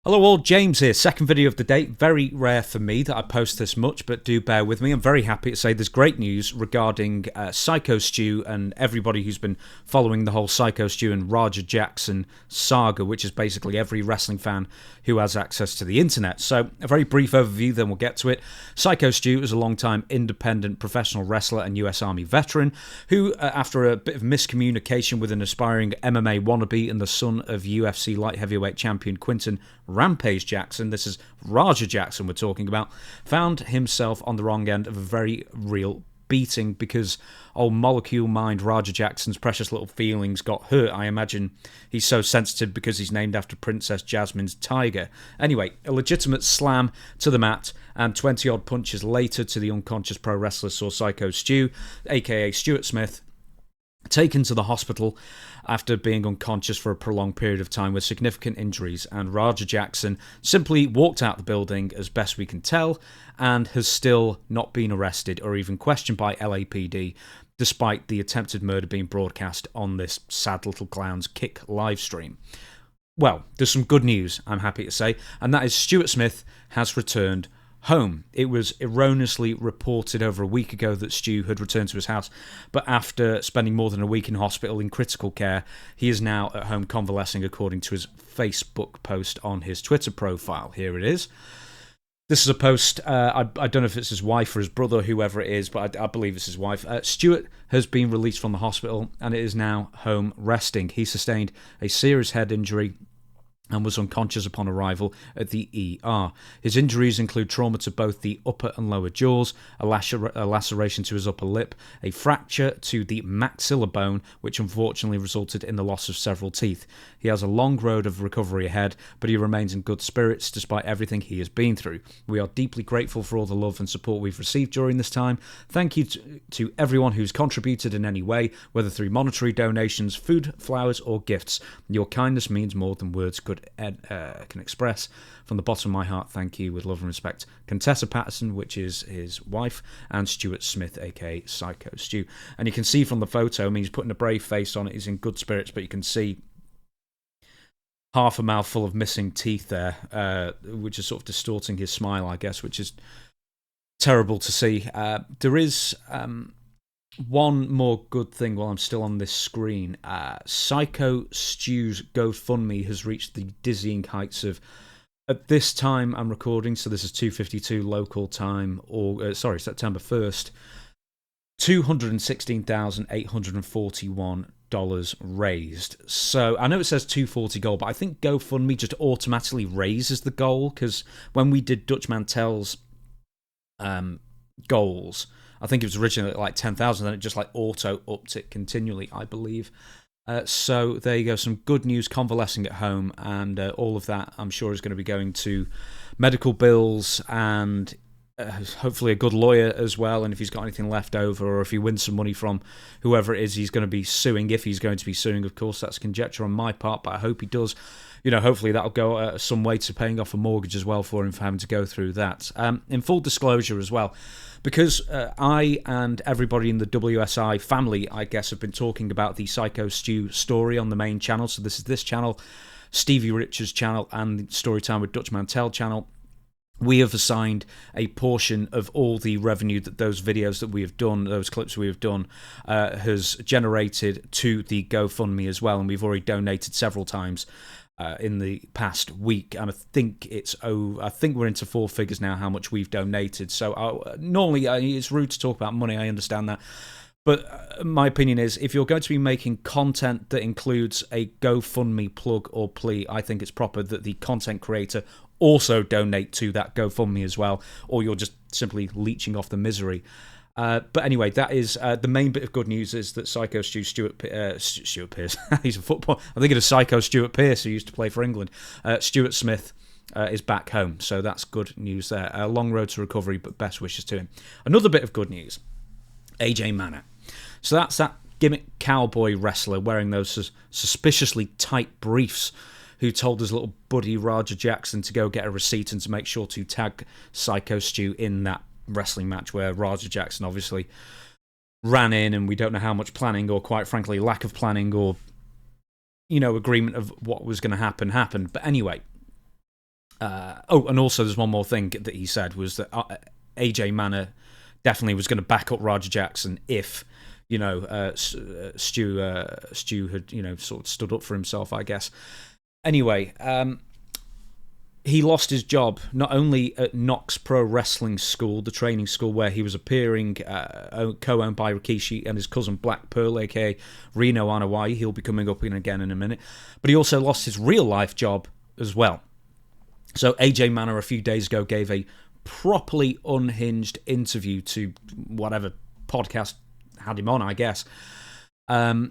Hello all, James here. Second video of the day. Very rare for me that I post this much, but do bear with me. I'm very happy to say there's great news regarding Syko Stu and everybody who's been following the whole Syko Stu and Rampage Jackson saga, which is basically every wrestling fan who has access to the internet. So a very brief overview, then we'll get to it. Syko Stu is a long-time independent professional wrestler and US Army veteran who, after a bit of miscommunication with an aspiring MMA wannabe and the son of UFC light heavyweight champion Quinton Rampage Jackson, this is Raja Jackson we're talking about, found himself on the wrong end of a very real beating because old molecule mind Raja Jackson's precious little feelings got hurt. I imagine he's so sensitive because he's named after Princess Jasmine's tiger. Anyway, a legitimate slam to the mat and 20-odd punches later to the unconscious pro wrestler saw Syko Stu, aka Stuart Smith, taken to the hospital after being unconscious for a prolonged period of time with significant injuries, and Raja Jackson simply walked out the building as best we can tell and has still not been arrested or even questioned by LAPD despite the attempted murder being broadcast on this sad little clown's Kick live stream. Well, there's some good news, I'm happy to say, and that is Stuart Smith has returned home. It was erroneously reported over a week ago that Stu had returned to his house, but after spending more than a week in hospital in critical care, he is now at home convalescing according to his Facebook post on his Twitter profile. Here it is. This is a post, I don't know if it's his wife or his brother, whoever it is, but I believe it's his wife. Stuart has been released from the hospital and is now home resting. He sustained a serious head injury and was unconscious upon arrival at the ER. His injuries include trauma to both the upper and lower jaws, a laceration to his upper lip, a fracture to the maxilla bone, which unfortunately resulted in the loss of several teeth. He has a long road of recovery ahead, but he remains in good spirits despite everything he has been through. We are deeply grateful for all the love and support we've received during this time. Thank you to everyone who's contributed in any way, whether through monetary donations, food, flowers, or gifts. Your kindness means more than words can express. From the bottom of my heart, thank you with love and respect. Contessa Patterson, which is his wife, and Stuart Smith, aka Syko Stu. And you can see from the photo, I mean, he's putting a brave face on it, he's in good spirits, but you can see half a mouthful of missing teeth there, which is sort of distorting his smile, I guess, which is terrible to see. There is one more good thing while I'm still on this screen. Syko Stu's GoFundMe has reached the dizzying heights of, at this time I'm recording, so this is 2:52 local time, or September 1st, $216,841 raised. So I know it says 240 goal, but I think GoFundMe just automatically raises the goal, because when we did Dutch Mantel's goals, I think it was originally like 10,000, then it just like auto-upped it continually, I believe. So there you go, some good news, convalescing at home, and all of that I'm sure is going to be going to medical bills and hopefully a good lawyer as well, and if he's got anything left over, or if he wins some money from whoever it is he's going to be suing, if he's going to be suing, of course, that's conjecture on my part, but I hope he does. You know, hopefully that'll go some way to paying off a mortgage as well for him for having to go through that. In full disclosure as well, because I and everybody in the WSI family, I guess, have been talking about the Syko Stu story on the main channel. So this is this channel, Stevie Richards' channel, and Storytime with Dutch Mantel channel. We have assigned a portion of all the revenue that those videos that we have done, those clips we have done, has generated to the GoFundMe as well, and we've already donated several times in the past week, and I think we're into four figures now how much we've donated. So normally it's rude to talk about money, I understand that, but my opinion is, if you're going to be making content that includes a GoFundMe plug or plea, I think it's proper that the content creator also donate to that GoFundMe as well, or you're just simply leeching off the misery. But anyway, that is the main bit of good news, is that Syko Stu, Stuart Pearce, he's a football, I think it is Syko Stuart Pearce, who used to play for England, Stuart Smith is back home, so that's good news there. A long road to recovery, but best wishes to him. Another bit of good news, AJ Manor. So that's that gimmick cowboy wrestler wearing those suspiciously tight briefs, who told his little buddy Raja Jackson to go get a receipt and to make sure to tag Syko Stu in that wrestling match, where Raja Jackson obviously ran in, and we don't know how much planning, or quite frankly lack of planning, or agreement of what was going to happen happened. But anyway, And also there's one more thing that he said was that AJ Manor definitely was going to back up Raja Jackson if, Stu had, sort of stood up for himself, I guess. Anyway, he lost his job not only at Knox Pro Wrestling School, the training school where he was appearing, co-owned by Rikishi and his cousin Black Pearl, aka Reno Anawai. He'll be coming up again in a minute. But he also lost his real-life job as well. So AJ Manor a few days ago gave a properly unhinged interview to whatever podcast had him on, I guess. I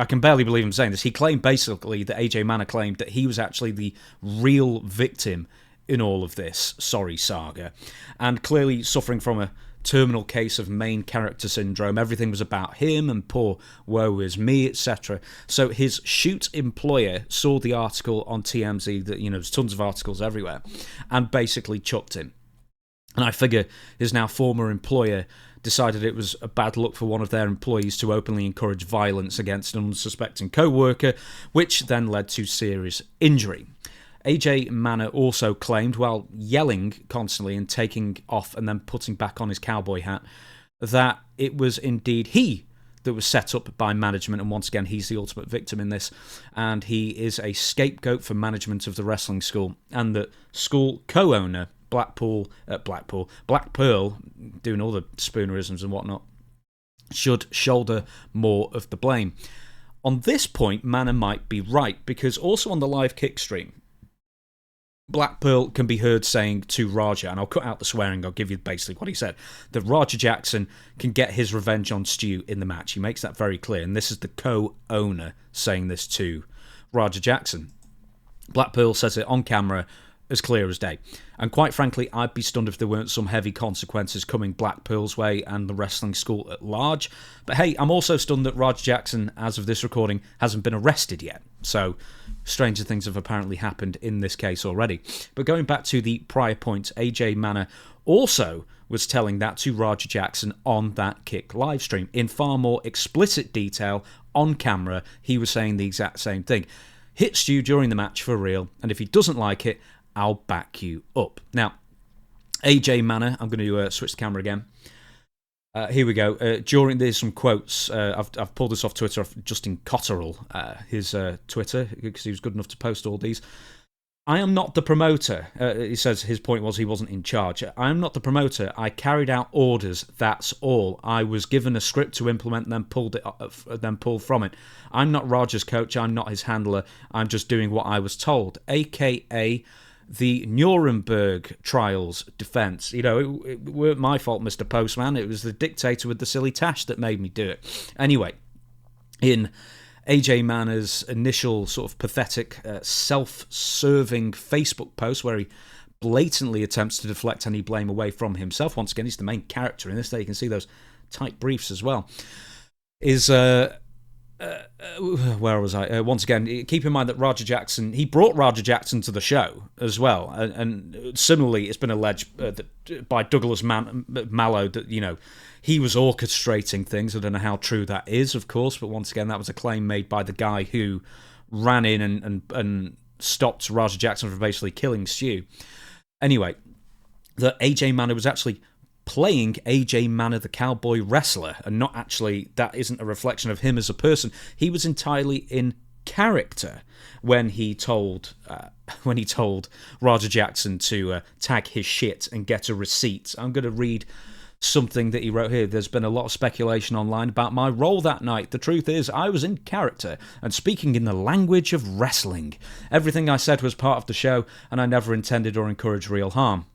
can barely believe I'm saying this. He claimed basically that AJ Manor claimed that he was actually the real victim in all of this saga, and clearly suffering from a terminal case of main character syndrome. Everything was about him and poor woe is me, etc. So his shoot employer saw the article on TMZ that, there's tons of articles everywhere, and basically chucked him. And I figure his now former employer decided it was a bad look for one of their employees to openly encourage violence against an unsuspecting co-worker, which then led to serious injury. AJ Manor also claimed, while yelling constantly and taking off and then putting back on his cowboy hat, that it was indeed he that was set up by management, and once again he's the ultimate victim in this, and he is a scapegoat for management of the wrestling school, and the school co-owner Black Pearl, doing all the spoonerisms and whatnot, should shoulder more of the blame. On this point, Manor might be right, because also on the live kick stream, Black Pearl can be heard saying to Raja, and I'll cut out the swearing, I'll give you basically what he said, that Raja Jackson can get his revenge on Stu in the match. He makes that very clear, and this is the co-owner saying this to Raja Jackson. Black Pearl says it on camera, as clear as day. And quite frankly, I'd be stunned if there weren't some heavy consequences coming Black Pearl's way and the wrestling school at large. But hey, I'm also stunned that Raja Jackson, as of this recording, hasn't been arrested yet. So, stranger things have apparently happened in this case already. But going back to the prior point, AJ Manor also was telling that to Raja Jackson on that Kick live stream. In far more explicit detail, on camera, he was saying the exact same thing. Hit Stu during the match for real, and if he doesn't like it, I'll back you up. Now, AJ Manor, I'm going to switch the camera again. Here we go. There's some quotes. I've pulled this off Twitter, off Justin Cotterill, his Twitter, because he was good enough to post all these. I am not the promoter. He says his point was he wasn't in charge. I am not the promoter. I carried out orders, that's all. I was given a script to implement and then pulled from it. I'm not Raja's coach. I'm not his handler. I'm just doing what I was told, a.k.a. the Nuremberg trials defence. It weren't my fault, Mr. Postman. It was the dictator with the silly tash that made me do it. Anyway, in AJ Manor's initial sort of pathetic, self-serving Facebook post where he blatantly attempts to deflect any blame away from himself, once again, he's the main character in this. There you can see those tight briefs as well, is... where was I? Once again, keep in mind that Raja Jackson, he brought Raja Jackson to the show as well, and similarly, it's been alleged that by Douglas Mallow that he was orchestrating things. I don't know how true that is, of course, but once again, that was a claim made by the guy who ran in and stopped Raja Jackson from basically killing Stu. Anyway, that AJ Manor was actually playing AJ Manor, the cowboy wrestler, and not actually, that isn't a reflection of him as a person. He was entirely in character when he told Raja Jackson to tag his shit and get a receipt. I'm going to read something that he wrote here. There's been a lot of speculation online about my role that night. The truth is, I was in character and speaking in the language of wrestling. Everything I said was part of the show, and I never intended or encouraged real harm.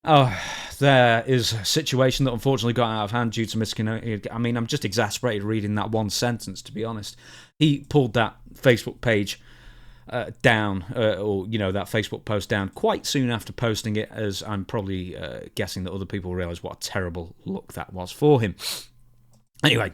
Oh, there is a situation that unfortunately got out of hand due to miscommunication. I mean, I'm just exasperated reading that one sentence, to be honest. He pulled that Facebook page down, that Facebook post down quite soon after posting it, as I'm probably guessing that other people realise what a terrible look that was for him. Anyway,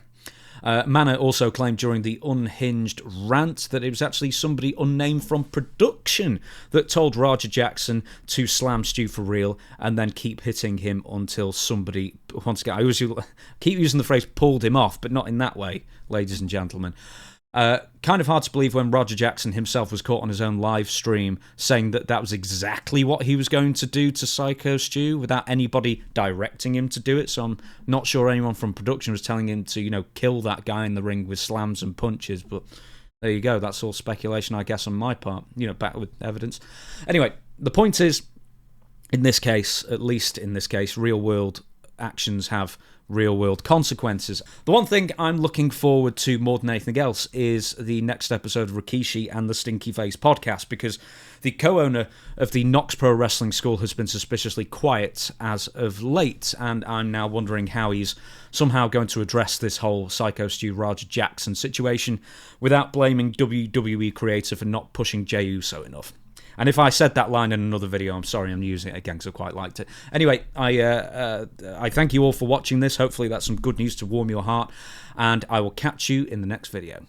Manor also claimed during the Unhinged rant that it was actually somebody unnamed from production that told Raja Jackson to slam Stu for real and then keep hitting him until somebody, once again, I always keep using the phrase pulled him off, but not in that way, ladies and gentlemen. Kind of hard to believe when Roger Jackson himself was caught on his own live stream saying that that was exactly what he was going to do to Syko Stu without anybody directing him to do it. So I'm not sure anyone from production was telling him to, you know, kill that guy in the ring with slams and punches. But there you go. That's all speculation, I guess, on my part, you know, back with evidence. Anyway, the point is, in this case, at least in this case, real-world actions have real-world consequences. The one thing I'm looking forward to more than anything else is the next episode of Rikishi and the Stinky Face podcast, because the co-owner of the Knox Pro Wrestling School has been suspiciously quiet as of late, and I'm now wondering how he's somehow going to address this whole Syko Stu Roger Jackson situation without blaming WWE creator for not pushing Jey Uso enough. And if I said that line in another video, I'm sorry, I'm using it again because I quite liked it. Anyway, I thank you all for watching this. Hopefully that's some good news to warm your heart, and I will catch you in the next video.